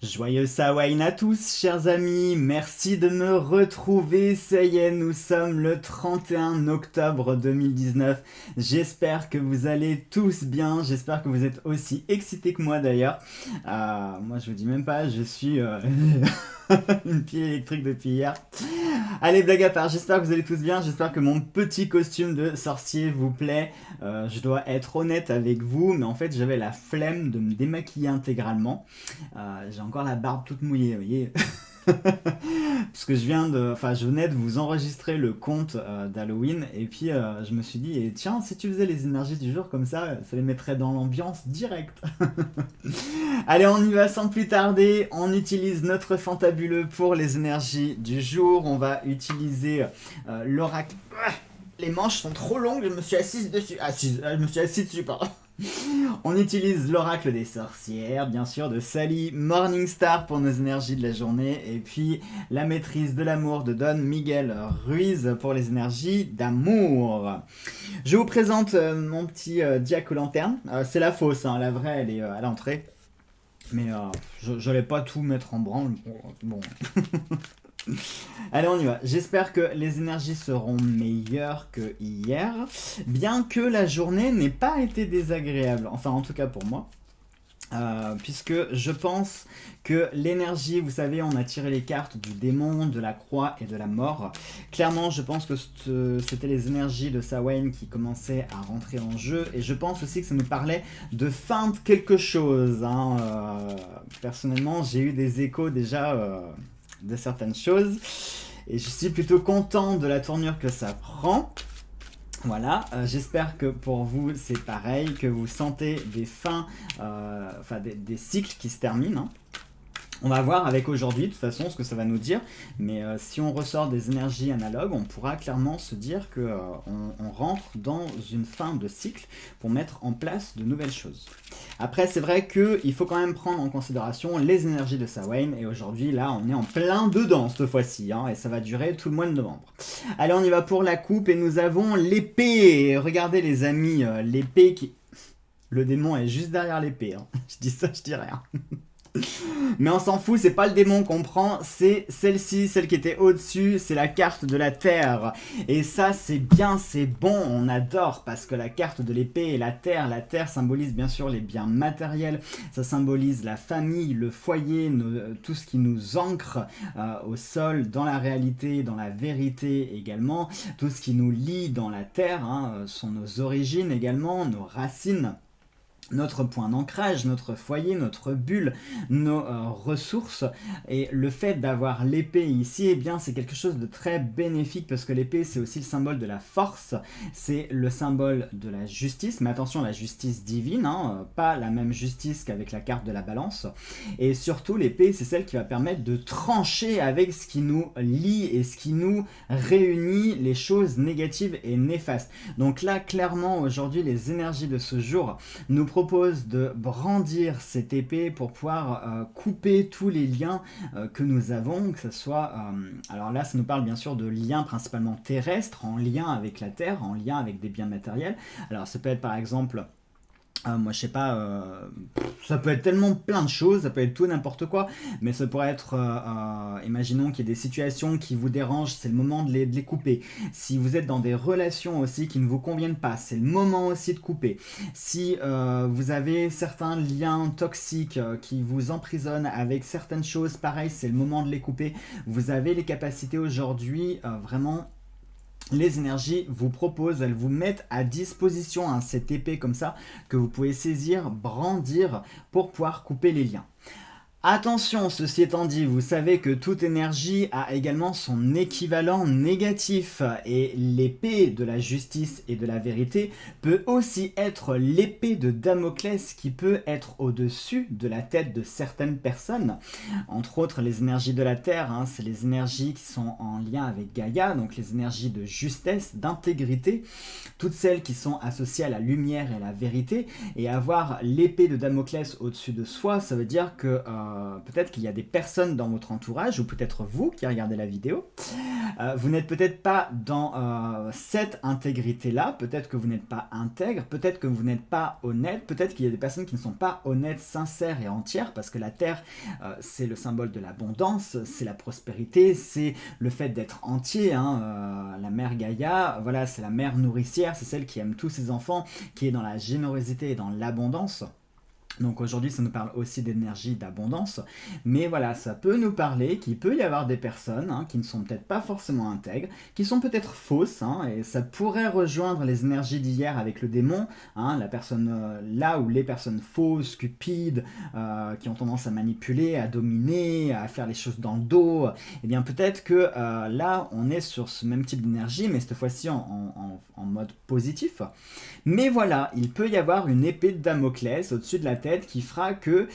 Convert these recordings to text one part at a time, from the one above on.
Joyeux Samhain à tous, chers amis, merci de me retrouver, ça y est, nous sommes le 31 octobre 2019, j'espère que vous allez tous bien, j'espère que vous êtes aussi excités que moi d'ailleurs. Moi je vous dis même pas, je suis une pile électrique depuis hier. Allez, blague à part, j'espère que vous allez tous bien, j'espère que mon petit costume de sorcier vous plaît. Je dois être honnête avec vous, mais en fait j'avais la flemme de me démaquiller intégralement. J'ai encore la barbe toute mouillée, vous voyez. Parce que je venais de vous enregistrer le compte d'Halloween et puis je me suis dit, tiens, si tu faisais les énergies du jour comme ça les mettrait dans l'ambiance directe. Allez, on y va sans plus tarder. On utilise notre fantabuleux pour les énergies du jour. On va utiliser l'oracle. Les manches sont trop longues, je me suis assise dessus. Je me suis assis dessus, pardon. On utilise l'oracle des sorcières, bien sûr, de Sally Morningstar pour nos énergies de la journée, et puis la maîtrise de l'amour de Don Miguel Ruiz pour les énergies d'amour. Je vous présente mon petit Jack aux lanternes. C'est la fausse, hein, la vraie, elle est à l'entrée. Mais je n'allais pas tout mettre en branle. Bon. Allez, on y va. J'espère que les énergies seront meilleures que hier, bien que la journée n'ait pas été désagréable, enfin en tout cas pour moi. Puisque je pense que l'énergie, vous savez, on a tiré les cartes du démon, de la croix et de la mort. Clairement, je pense que c'était les énergies de Samhain qui commençaient à rentrer en jeu, et je pense aussi que ça nous parlait de fin de quelque chose. Personnellement, j'ai eu des échos déjà de certaines choses, et je suis plutôt content de la tournure que ça prend. Voilà, j'espère que pour vous c'est pareil, que vous sentez des fins, des cycles qui se terminent. On va voir avec aujourd'hui, de toute façon, ce que ça va nous dire. Mais si on ressort des énergies analogues, on pourra clairement se dire qu'on rentre dans une fin de cycle pour mettre en place de nouvelles choses. Après, c'est vrai qu'il faut quand même prendre en considération les énergies de Samhain. Et aujourd'hui, là, on est en plein dedans cette fois-ci. Et ça va durer tout le mois de novembre. Allez, on y va pour la coupe. Et nous avons l'épée. Regardez les amis, l'épée qui... Le démon est juste derrière l'épée. Je dis ça, je dis rien. Mais on s'en fout, c'est pas le démon qu'on prend, c'est celle-ci, celle qui était au-dessus, c'est la carte de la terre. Et ça, c'est bien, c'est bon, on adore, parce que la carte de l'épée et la terre symbolise bien sûr les biens matériels, ça symbolise la famille, le foyer, tout ce qui nous ancre au sol, dans la réalité, dans la vérité également, tout ce qui nous lie dans la terre, sont nos origines également, nos racines. Notre point d'ancrage, notre foyer, notre bulle, nos ressources. Et le fait d'avoir l'épée ici, eh bien, c'est quelque chose de très bénéfique parce que l'épée, c'est aussi le symbole de la force, c'est le symbole de la justice, mais attention, la justice divine, pas la même justice qu'avec la carte de la balance. Et surtout, l'épée, c'est celle qui va permettre de trancher avec ce qui nous lie et ce qui nous réunit, les choses négatives et néfastes. Donc là, clairement, aujourd'hui, les énergies de ce jour nous propose de brandir cette épée pour pouvoir couper tous les liens que nous avons, que ce soit... alors là, ça nous parle bien sûr de liens principalement terrestres, en lien avec la Terre, en lien avec des biens matériels. Alors ça peut être par exemple... moi je sais pas, ça peut être tellement plein de choses, ça peut être tout n'importe quoi, mais ça pourrait être, imaginons qu'il y ait des situations qui vous dérangent, c'est le moment de les couper. Si vous êtes dans des relations aussi qui ne vous conviennent pas, c'est le moment aussi de couper. Si vous avez certains liens toxiques qui vous emprisonnent avec certaines choses, pareil, c'est le moment de les couper. Vous avez les capacités aujourd'hui vraiment... Les énergies vous proposent, elles vous mettent à disposition cette épée comme ça que vous pouvez saisir, brandir pour pouvoir couper les liens. Attention, ceci étant dit, vous savez que toute énergie a également son équivalent négatif et l'épée de la justice et de la vérité peut aussi être l'épée de Damoclès qui peut être au-dessus de la tête de certaines personnes. Entre autres, les énergies de la Terre, c'est les énergies qui sont en lien avec Gaïa, donc les énergies de justesse, d'intégrité, toutes celles qui sont associées à la lumière et à la vérité. Et avoir l'épée de Damoclès au-dessus de soi, ça veut dire que... peut-être qu'il y a des personnes dans votre entourage, ou peut-être vous qui regardez la vidéo, vous n'êtes peut-être pas dans cette intégrité-là, peut-être que vous n'êtes pas intègre, peut-être que vous n'êtes pas honnête, peut-être qu'il y a des personnes qui ne sont pas honnêtes, sincères et entières, parce que la terre, c'est le symbole de l'abondance, c'est la prospérité, c'est le fait d'être entier, hein, la mère Gaïa, voilà, c'est la mère nourricière, c'est celle qui aime tous ses enfants, qui est dans la générosité et dans l'abondance. Donc aujourd'hui, ça nous parle aussi d'énergie, d'abondance, mais voilà, ça peut nous parler qu'il peut y avoir des personnes qui ne sont peut-être pas forcément intègres, qui sont peut-être fausses, et ça pourrait rejoindre les énergies d'hier avec le démon, la personne là où les personnes fausses, cupides, qui ont tendance à manipuler, à dominer, à faire les choses dans le dos, et bien peut-être que là, on est sur ce même type d'énergie, mais cette fois-ci en mode positif. Mais voilà, il peut y avoir une épée de Damoclès au-dessus de la tête qui fera que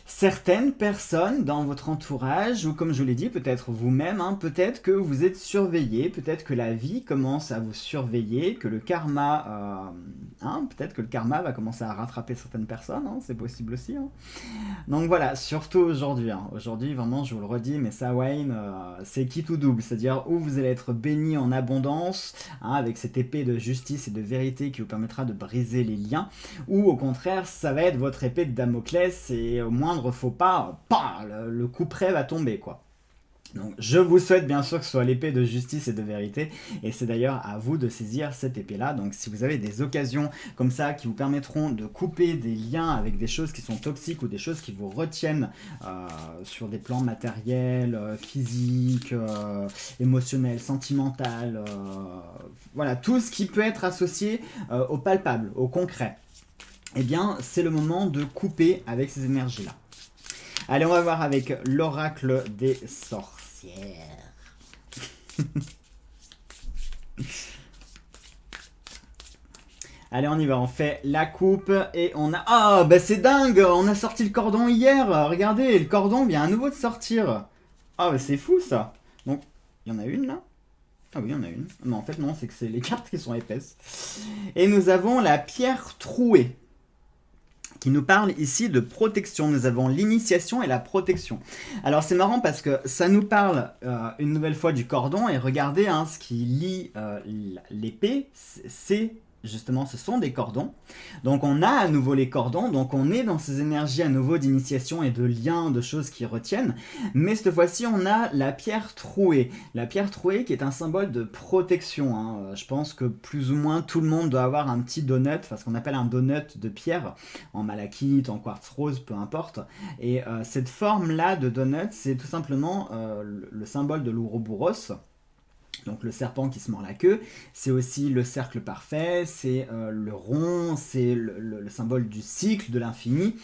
certaines personnes dans votre entourage, ou comme je l'ai dit, peut-être vous-même, peut-être que vous êtes surveillé, peut-être que la vie commence à vous surveiller, que le karma, peut-être que le karma va commencer à rattraper certaines personnes, c'est possible aussi. Donc voilà, surtout aujourd'hui. Aujourd'hui, vraiment, je vous le redis, mais Samhain, c'est qui tout double, c'est-à-dire où vous allez être béni en abondance, avec cette épée de justice et de vérité qui vous permettra de briser les liens, ou au contraire, ça va être votre épée de Damoclès et au moindre faux pas, le coup près va tomber, quoi. Donc je vous souhaite bien sûr que ce soit l'épée de justice et de vérité, et c'est d'ailleurs à vous de saisir cette épée-là. Donc si vous avez des occasions comme ça qui vous permettront de couper des liens avec des choses qui sont toxiques ou des choses qui vous retiennent sur des plans matériels, physiques, émotionnels, sentimentaux, voilà, tout ce qui peut être associé au palpable, au concret, eh bien c'est le moment de couper avec ces énergies-là. Allez, on va voir avec l'oracle des sorcières. Allez, on y va, on fait la coupe et on a... Ah, bah c'est dingue, on a sorti le cordon hier. Regardez, le cordon vient à nouveau de sortir. Ah, bah c'est fou ça. Donc, il y en a une là. Ah oui, il y en a une. Non, en fait, non, c'est que c'est les cartes qui sont épaisses. Et nous avons la pierre trouée, qui nous parle ici de protection. Nous avons l'initiation et la protection. Alors c'est marrant parce que ça nous parle une nouvelle fois du cordon, et regardez, ce qui lie l'épée, c'est justement, ce sont des cordons. Donc on a à nouveau les cordons, donc on est dans ces énergies à nouveau d'initiation et de lien, de choses qui retiennent, mais cette fois-ci on a la pierre trouée. La pierre trouée qui est un symbole de protection. Je pense que plus ou moins tout le monde doit avoir un petit donut, enfin ce qu'on appelle un donut de pierre, en malachite, en quartz rose, peu importe. Et cette forme-là de donut, c'est tout simplement le symbole de l'Ouroboros. Donc le serpent qui se mord la queue, c'est aussi le cercle parfait, c'est le rond, c'est le symbole du cycle, de l'infini.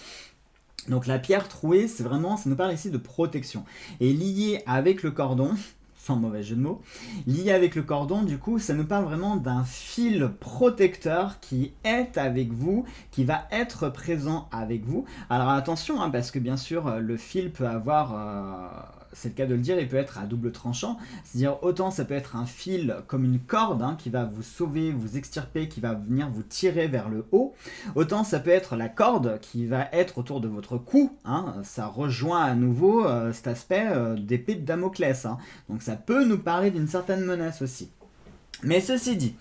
Donc la pierre trouée, c'est vraiment, ça nous parle ici de protection. Et lié avec le cordon, sans mauvais jeu de mots, lié avec le cordon, du coup, ça nous parle vraiment d'un fil protecteur qui est avec vous, qui va être présent avec vous. Alors attention, parce que bien sûr, le fil peut avoir... c'est le cas de le dire, il peut être à double tranchant, c'est-à-dire autant ça peut être un fil comme une corde qui va vous sauver, vous extirper, qui va venir vous tirer vers le haut, autant ça peut être la corde qui va être autour de votre cou, ça rejoint à nouveau cet aspect d'épée de Damoclès, donc ça peut nous parler d'une certaine menace aussi. Mais ceci dit,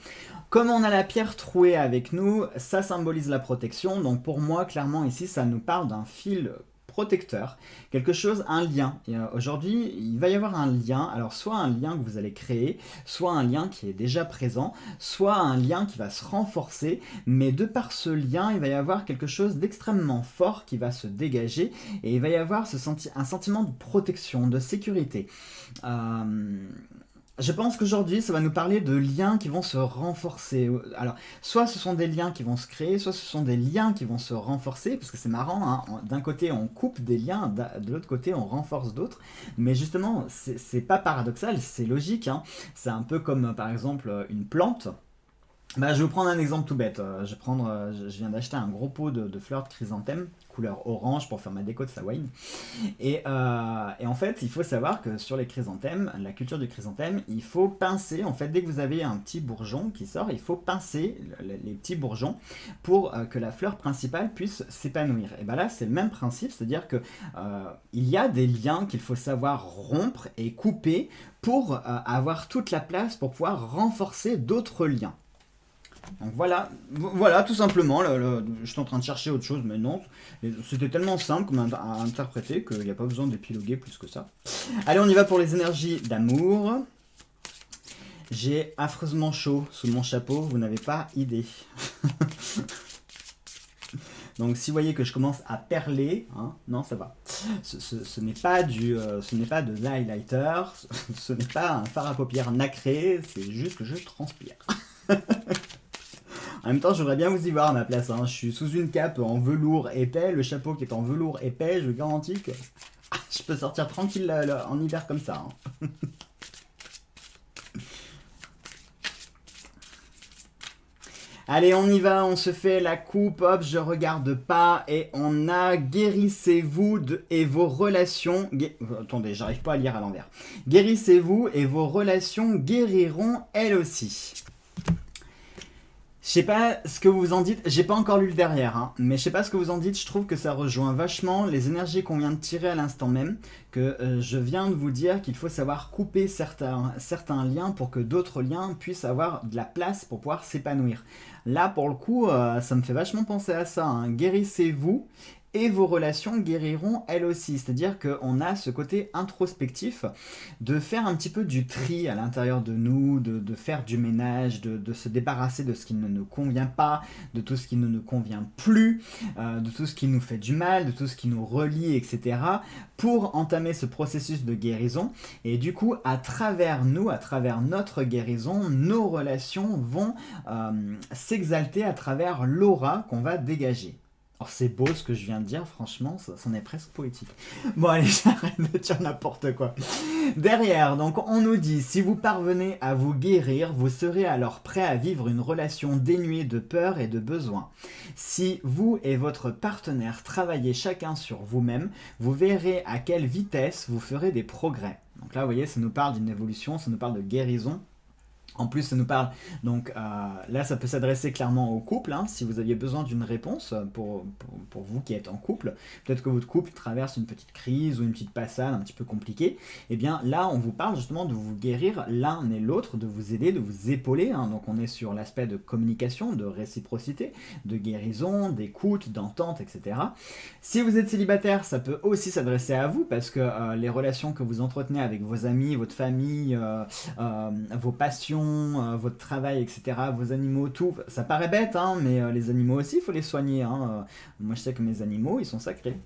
comme on a la pierre trouée avec nous, ça symbolise la protection, donc pour moi clairement ici ça nous parle d'un fil protecteur, quelque chose, un lien. Et aujourd'hui, il va y avoir un lien, alors soit un lien que vous allez créer, soit un lien qui est déjà présent, soit un lien qui va se renforcer, mais de par ce lien, il va y avoir quelque chose d'extrêmement fort qui va se dégager, et il va y avoir un sentiment de protection, de sécurité. Je pense qu'aujourd'hui, ça va nous parler de liens qui vont se renforcer. Alors, soit ce sont des liens qui vont se créer, soit ce sont des liens qui vont se renforcer, parce que c'est marrant, d'un côté on coupe des liens, de l'autre côté on renforce d'autres, mais justement, c'est pas paradoxal, c'est logique. C'est un peu comme, par exemple, une plante. Je vais vous prendre un exemple tout bête. Je viens d'acheter un gros pot de fleurs de chrysanthème couleur orange pour faire ma déco de Samhain. Et en fait, il faut savoir que sur les chrysanthèmes, la culture du chrysanthème, il faut pincer, en fait, dès que vous avez un petit bourgeon qui sort, il faut pincer les petits bourgeons pour que la fleur principale puisse s'épanouir. Et bien là, c'est le même principe, c'est-à-dire que il y a des liens qu'il faut savoir rompre et couper pour avoir toute la place pour pouvoir renforcer d'autres liens. Donc voilà tout simplement, je suis en train de chercher autre chose, mais non, c'était tellement simple à interpréter qu'il n'y a pas besoin d'épiloguer plus que ça. Allez, on y va pour les énergies d'amour. J'ai affreusement chaud sous mon chapeau, vous n'avez pas idée. Donc si vous voyez que je commence à perler, hein, non ça va. Ce n'est pas de l'highlighter, ce n'est pas un fard à paupières nacré, c'est juste que je transpire. En même temps, j'aimerais bien vous y voir à ma place. Hein. Je suis sous une cape en velours épais, le chapeau qui est en velours épais, je garantis que je peux sortir tranquille en hiver comme ça. Hein. Allez, on y va, on se fait la coupe, hop, je regarde pas, et on a guérissez-vous et vos relations... Attendez, j'arrive pas à lire à l'envers. Guérissez-vous et vos relations guériront elles aussi. Je sais pas ce que vous en dites, j'ai pas encore lu le derrière, hein, mais je sais pas ce que vous en dites, je trouve que ça rejoint vachement les énergies qu'on vient de tirer à l'instant même, que je viens de vous dire qu'il faut savoir couper certains liens pour que d'autres liens puissent avoir de la place pour pouvoir s'épanouir. Là, pour le coup, ça me fait vachement penser à ça, hein. Guérissez-vous et vos relations guériront elles aussi. C'est-à-dire qu'on a ce côté introspectif de faire un petit peu du tri à l'intérieur de nous, de faire du ménage, de se débarrasser de ce qui ne nous convient pas, de tout ce qui ne nous convient plus, de tout ce qui nous fait du mal, de tout ce qui nous relie, etc. pour entamer ce processus de guérison. Et du coup, à travers nous, à travers notre guérison, nos relations vont s'exalter à travers l'aura qu'on va dégager. Alors c'est beau ce que je viens de dire, franchement, ça en est presque poétique. Bon allez, j'arrête de dire n'importe quoi. Derrière, donc on nous dit, si vous parvenez à vous guérir, vous serez alors prêt à vivre une relation dénuée de peur et de besoin. Si vous et votre partenaire travaillez chacun sur vous-même, vous verrez à quelle vitesse vous ferez des progrès. Donc là, vous voyez, ça nous parle d'une évolution, ça nous parle de guérison. En plus, ça nous parle, donc là, ça peut s'adresser clairement au couple, hein, si vous aviez besoin d'une réponse pour vous qui êtes en couple. Peut-être que votre couple traverse une petite crise ou une petite passade un petit peu compliquée. Et bien là, on vous parle justement de vous guérir l'un et l'autre, de vous aider, de vous épauler. Hein. Donc on est sur l'aspect de communication, de réciprocité, de guérison, d'écoute, d'entente, etc. Si vous êtes célibataire, ça peut aussi s'adresser à vous parce que les relations que vous entretenez avec vos amis, votre famille, vos passions, votre travail, etc., vos animaux, tout, ça paraît bête, hein, mais les animaux aussi, il faut les soigner. Hein. Moi, je sais que mes animaux, ils sont sacrés.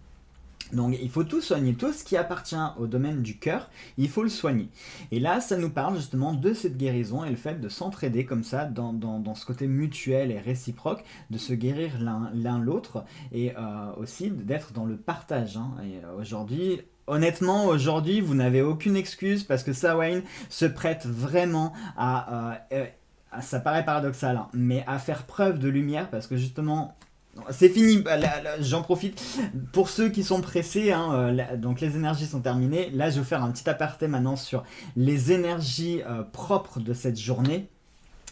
Donc, il faut tout soigner. Tout ce qui appartient au domaine du cœur, il faut le soigner. Et là, ça nous parle justement de cette guérison et le fait de s'entraider comme ça, dans ce côté mutuel et réciproque, de se guérir l'un l'autre, et aussi d'être dans le partage. Hein. Et aujourd'hui... Honnêtement, aujourd'hui, vous n'avez aucune excuse parce que Samhain se prête vraiment ça paraît paradoxal, hein, mais à faire preuve de lumière parce que justement, c'est fini, j'en profite. Pour ceux qui sont pressés, hein, donc les énergies sont terminées. Là, je vais vous faire un petit aparté maintenant sur les énergies propres de cette journée.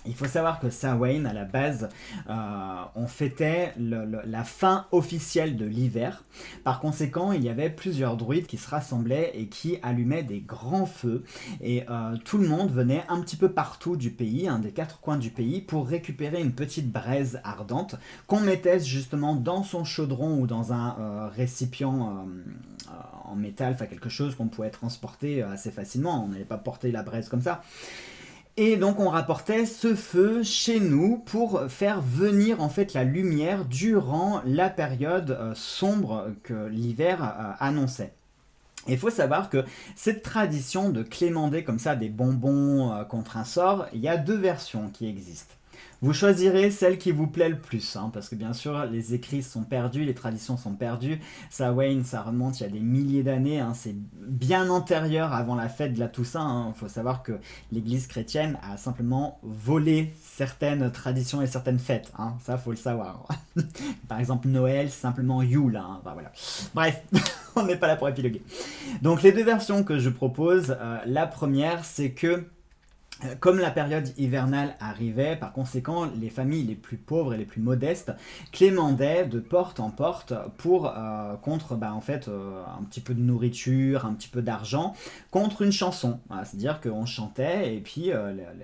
Il faut savoir que Samhain, à la base, on fêtait la fin officielle de l'hiver. Par conséquent, il y avait plusieurs druides qui se rassemblaient et qui allumaient des grands feux. Et tout le monde venait un petit peu partout du pays, des 4 coins du pays, pour récupérer une petite braise ardente qu'on mettait justement dans son chaudron ou dans un récipient en métal, enfin quelque chose qu'on pouvait transporter assez facilement. On n'allait pas porter la braise comme ça. Et donc on rapportait ce feu chez nous pour faire venir en fait la lumière durant la période sombre que l'hiver annonçait. Et il faut savoir que cette tradition de clémander comme ça des bonbons contre un sort, il y a 2 versions qui existent. Vous choisirez celle qui vous plaît le plus, hein, parce que bien sûr, les écrits sont perdus, les traditions sont perdues. Samhain, ça remonte il y a des milliers d'années, hein, c'est bien antérieur avant la fête de la Toussaint. Il faut savoir que l'Église chrétienne a simplement volé certaines traditions et certaines fêtes, hein, ça faut le savoir. Par exemple, Noël, c'est simplement Yule. Hein, enfin, voilà. Bref, on n'est pas là pour épiloguer. Donc les deux versions que je propose, la première, c'est que comme la période hivernale arrivait, par conséquent, les familles les plus pauvres et les plus modestes clémendaient de porte en porte pour contre en fait un petit peu de nourriture, un petit peu d'argent contre une chanson. Voilà, c'est-à-dire qu'on chantait et puis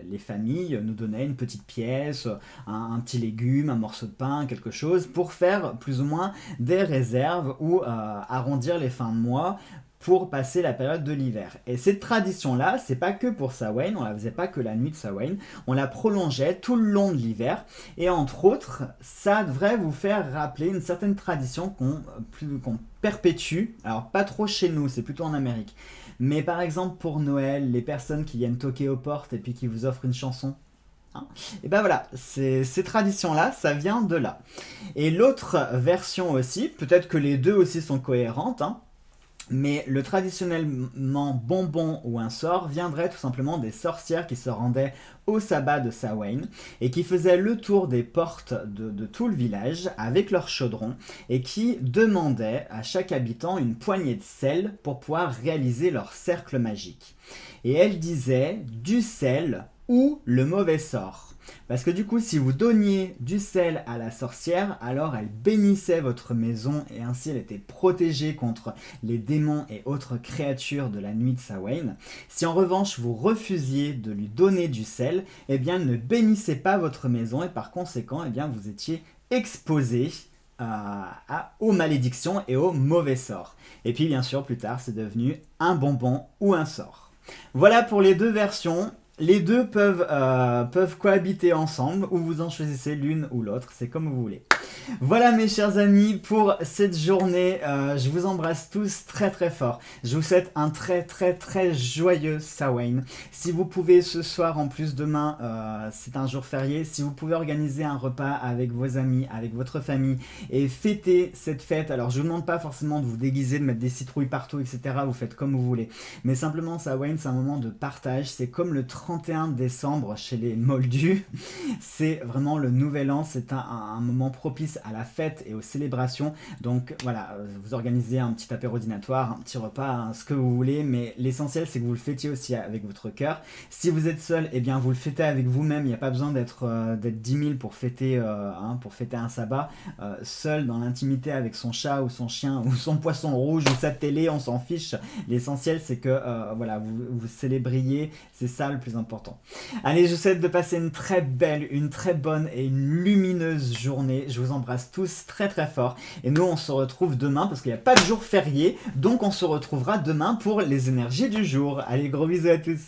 les familles nous donnaient une petite pièce, un petit légume, un morceau de pain, quelque chose pour faire plus ou moins des réserves ou arrondir les fins de mois pour passer la période de l'hiver. Et cette tradition-là, c'est pas que pour Samhain, on la faisait pas que la nuit de Samhain, on la prolongeait tout le long de l'hiver, et entre autres, ça devrait vous faire rappeler une certaine tradition qu'on perpétue, alors pas trop chez nous, c'est plutôt en Amérique, mais par exemple pour Noël, les personnes qui viennent toquer aux portes et puis qui vous offrent une chanson, hein, et ben voilà, ces traditions-là, ça vient de là. Et l'autre version aussi, peut-être que les deux aussi sont cohérentes, hein, mais le traditionnellement bonbon ou un sort viendrait tout simplement des sorcières qui se rendaient au sabbat de Samhain et qui faisaient le tour des portes de tout le village avec leur chaudron et qui demandaient à chaque habitant une poignée de sel pour pouvoir réaliser leur cercle magique. Et elles disaient du sel ou le mauvais sort. Parce que du coup, si vous donniez du sel à la sorcière, alors elle bénissait votre maison et ainsi elle était protégée contre les démons et autres créatures de la nuit de Samhain. Si en revanche vous refusiez de lui donner du sel, eh bien elle ne bénissait pas votre maison et par conséquent, eh bien vous étiez exposé aux malédictions et aux mauvais sorts. Et puis bien sûr, plus tard, c'est devenu un bonbon ou un sort. Voilà pour les deux versions. Les deux peuvent cohabiter ensemble, ou vous en choisissez l'une ou l'autre, c'est comme vous voulez. Voilà mes chers amis pour cette journée, je vous embrasse tous très très fort. Je vous souhaite un très très très joyeux Samhain. Si vous pouvez ce soir, en plus demain, c'est un jour férié, si vous pouvez organiser un repas avec vos amis, avec votre famille et fêter cette fête, alors je vous demande pas forcément de vous déguiser, de mettre des citrouilles partout, etc. Vous faites comme vous voulez. Mais simplement Samhain, c'est un moment de partage, c'est comme le 31 décembre chez les Moldus, c'est vraiment le nouvel an, c'est un moment propice à la fête et aux célébrations. Donc voilà, vous organisez un petit apéro dînatoire, un petit repas, hein, ce que vous voulez, mais l'essentiel c'est que vous le fêtiez aussi avec votre cœur. Si vous êtes seul, eh bien vous le fêtez avec vous-même, il n'y a pas besoin d'être 10 000 pour fêter un sabbat. Seul dans l'intimité avec son chat ou son chien ou son poisson rouge ou sa télé, on s'en fiche. L'essentiel c'est que voilà, vous célébriez, c'est ça le plus important. Allez, je vous souhaite de passer une très belle, une très bonne et une lumineuse journée. Je vous embrasse tous très très fort. Et nous, on se retrouve demain parce qu'il n'y a pas de jour férié. Donc, on se retrouvera demain pour les énergies du jour. Allez, gros bisous à tous.